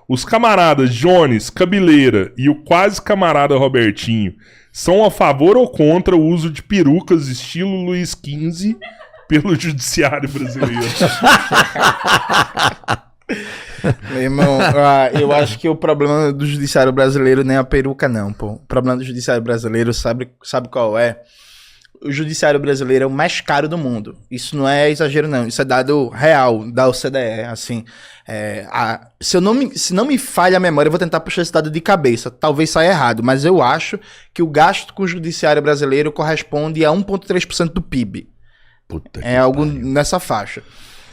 Os camaradas Jones, Cabeleira e o quase camarada Robertinho são a favor ou contra o uso de perucas estilo Luiz XV pelo judiciário brasileiro? Meu irmão, eu acho que o problema do judiciário brasileiro nem é a peruca, não, pô. O problema do judiciário brasileiro, sabe qual é? O judiciário brasileiro é o mais caro do mundo. Isso não é exagero, não. Isso é dado real da OCDE, assim. Se não me falha a memória, eu vou tentar puxar esse dado de cabeça. Talvez saia errado, mas eu acho que o gasto com o judiciário brasileiro corresponde a 1,3% do PIB. É algo nessa faixa.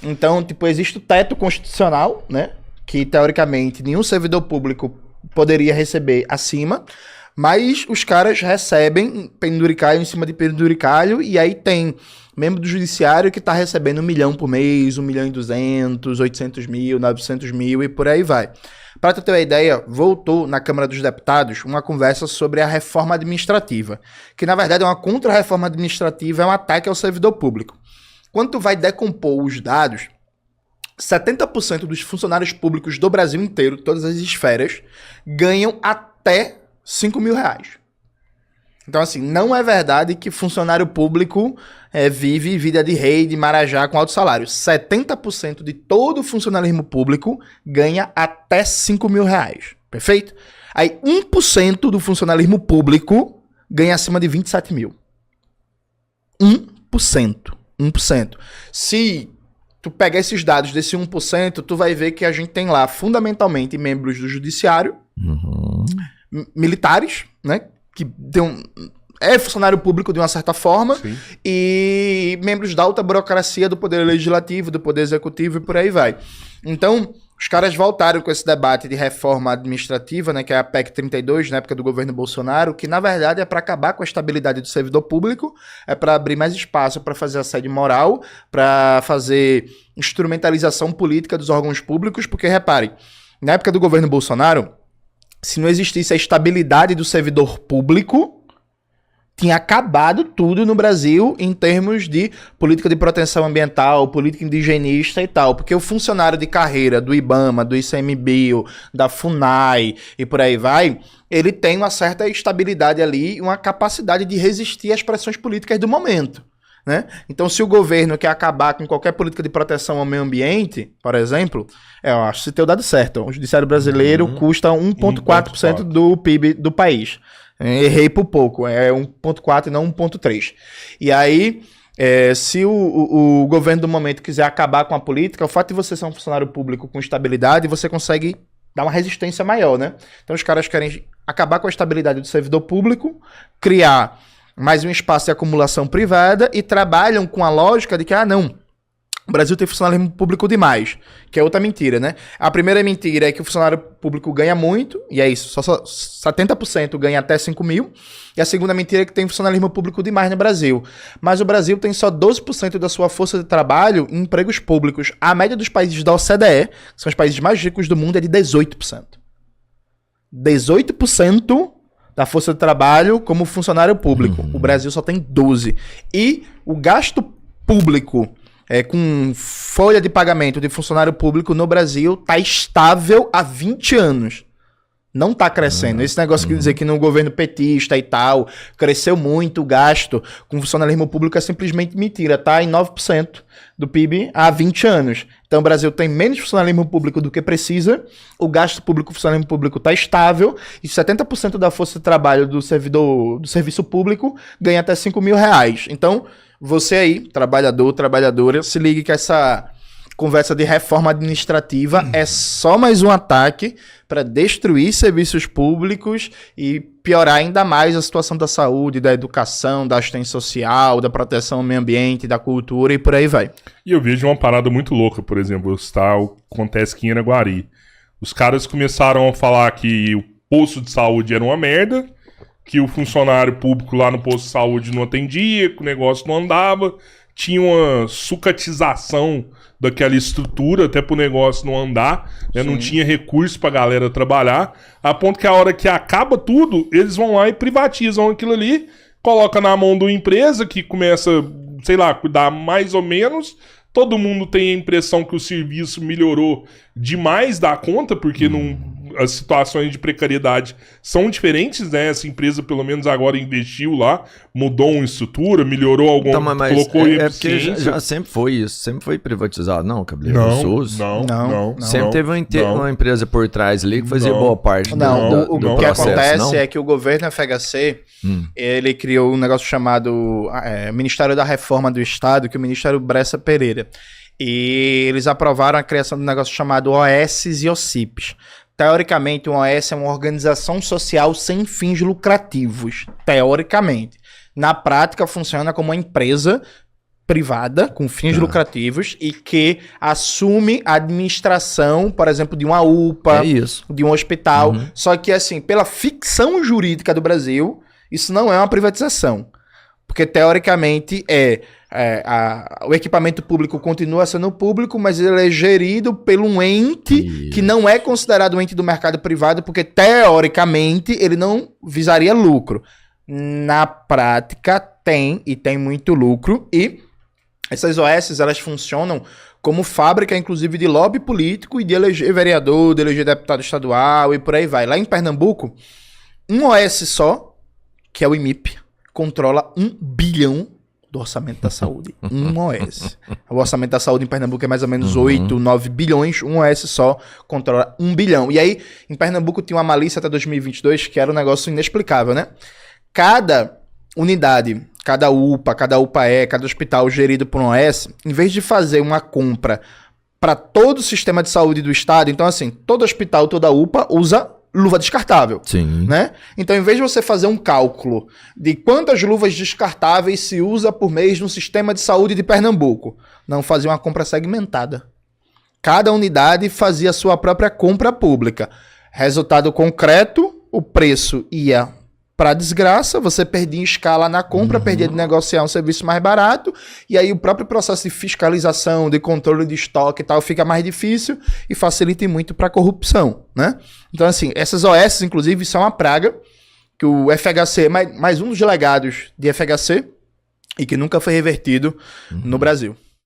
Então, tipo, existe o teto constitucional, né? Que, teoricamente, nenhum servidor público poderia receber acima. Mas os caras recebem penduricalho em cima de penduricalho, e aí tem membro do judiciário que tá recebendo 1 milhão por mês, 1.200.000, 800 mil, 900 mil e por aí vai. Para tu ter uma ideia, voltou na Câmara dos Deputados uma conversa sobre a reforma administrativa, que na verdade é uma contra-reforma administrativa, é um ataque ao servidor público. Quando tu vai decompor os dados, 70% dos funcionários públicos do Brasil inteiro, todas as esferas, ganham até 5 mil reais. Então, assim, não é verdade que funcionário público vive vida de rei, de marajá com alto salário. 70% de todo funcionalismo público ganha até 5 mil reais. Perfeito? Aí, 1% do funcionalismo público ganha acima de 27 mil. 1%. 1%. Se tu pegar esses dados desse 1%, tu vai ver que a gente tem lá, fundamentalmente, membros do judiciário, militares, né, que é funcionário público de uma certa forma, sim, e membros da alta burocracia do poder legislativo, do poder executivo e por aí vai. Então, os caras voltaram com esse debate de reforma administrativa, né, que é a PEC 32, na época do governo Bolsonaro, que na verdade é para acabar com a estabilidade do servidor público, é para abrir mais espaço para fazer assédio moral, para fazer instrumentalização política dos órgãos públicos, porque reparem, na época do governo Bolsonaro, se não existisse a estabilidade do servidor público, tinha acabado tudo no Brasil em termos de política de proteção ambiental, política indigenista e tal. Porque o funcionário de carreira do IBAMA, do ICMBio, da FUNAI e por aí vai, ele tem uma certa estabilidade ali e uma capacidade de resistir às pressões políticas do momento, né? Então, se o governo quer acabar com qualquer política de proteção ao meio ambiente, por exemplo, eu acho que se tem o dado certo, o judiciário brasileiro custa 1,4% do PIB do país. Errei por pouco, é 1,4 e não 1,3. E aí, se o governo do momento quiser acabar com a política, o fato de você ser um funcionário público com estabilidade, você consegue dar uma resistência maior, né? Então, os caras querem acabar com a estabilidade do servidor público, criar mais um espaço de acumulação privada e trabalham com a lógica de que, não, o Brasil tem funcionário público demais, que é outra mentira, né? A primeira mentira é que o funcionário público ganha muito, e é isso, só 70% ganha até 5 mil, e a segunda mentira é que tem funcionalismo público demais no Brasil. Mas o Brasil tem só 12% da sua força de trabalho em empregos públicos. A média dos países da OCDE, que são os países mais ricos do mundo, é de 18%. 18% da força de trabalho como funcionário público. O Brasil só tem 12%. E o gasto público com folha de pagamento de funcionário público no Brasil tá estável há 20 anos. Não tá crescendo. Esse negócio de dizer que no governo petista e tal, cresceu muito o gasto com funcionalismo público é simplesmente mentira. Tá em 9% do PIB há 20 anos. Então o Brasil tem menos funcionalismo público do que precisa, o gasto público, o funcionalismo público tá estável, e 70% da força de trabalho do serviço público ganha até 5 mil reais. Então, você aí, trabalhador, trabalhadora, se ligue que essa conversa de reforma administrativa é só mais um ataque para destruir serviços públicos e piorar ainda mais a situação da saúde, da educação, da assistência social, da proteção ao meio ambiente, da cultura e por aí vai. E eu vejo uma parada muito louca, por exemplo, acontece aqui em Araguari. Os caras começaram a falar que o posto de saúde era uma merda, que o funcionário público lá no posto de saúde não atendia, que o negócio não andava, tinha uma sucatização daquela estrutura até pro negócio não andar, né? Não tinha recurso pra galera trabalhar, a ponto que a hora que acaba tudo, eles vão lá e privatizam aquilo ali, coloca na mão de uma empresa que começa, sei lá, cuidar mais ou menos, todo mundo tem a impressão que o serviço melhorou demais da conta, porque as situações de precariedade são diferentes, né? Essa empresa, pelo menos agora, investiu lá, mudou uma estrutura, melhorou alguma, então, colocou porque já sempre foi isso, sempre foi privatizado, não, Cabeleiro? Não. Sempre teve uma empresa por trás ali que fazia boa parte do do que processo, acontece é que o governo FHC, ele criou um negócio chamado Ministério da Reforma do Estado, que é o Ministério Bressa Pereira. E eles aprovaram a criação de um negócio chamado OS e OCIPs. Teoricamente, um OS é uma organização social sem fins lucrativos. Teoricamente. Na prática, funciona como uma empresa privada, com fins lucrativos, e que assume a administração, por exemplo, de uma UPA, de um hospital. Só que, assim, pela ficção jurídica do Brasil, isso não é uma privatização. Porque, teoricamente, o equipamento público continua sendo público, mas ele é gerido por um ente que não é considerado um ente do mercado privado, porque, teoricamente, ele não visaria lucro. Na prática, tem muito lucro, e essas OS, elas funcionam como fábrica, inclusive, de lobby político e de eleger vereador, de eleger deputado estadual e por aí vai. Lá em Pernambuco, um OS só, que é o IMIP, controla 1 bilhão do orçamento da saúde. Um OS. O orçamento da saúde em Pernambuco é mais ou menos 8, 9 bilhões. Um OS só controla 1 bilhão. E aí, em Pernambuco tinha uma malícia até 2022 que era um negócio inexplicável, né? Cada unidade, cada UPA, cada UPAE, cada hospital gerido por um OS, em vez de fazer uma compra para todo o sistema de saúde do estado, então assim, todo hospital, toda UPA usa luva descartável, né? Então, em vez de você fazer um cálculo de quantas luvas descartáveis se usa por mês no sistema de saúde de Pernambuco, não, fazia uma compra segmentada. Cada unidade fazia a sua própria compra pública. Resultado concreto, o preço ia para desgraça, você perdia em escala na compra, perdia de negociar um serviço mais barato, e aí o próprio processo de fiscalização, de controle de estoque e tal, fica mais difícil e facilita muito para corrupção, né? Então, assim, essas OS, inclusive, são uma praga, que o FHC, mais um dos legados de FHC, e que nunca foi revertido no Brasil.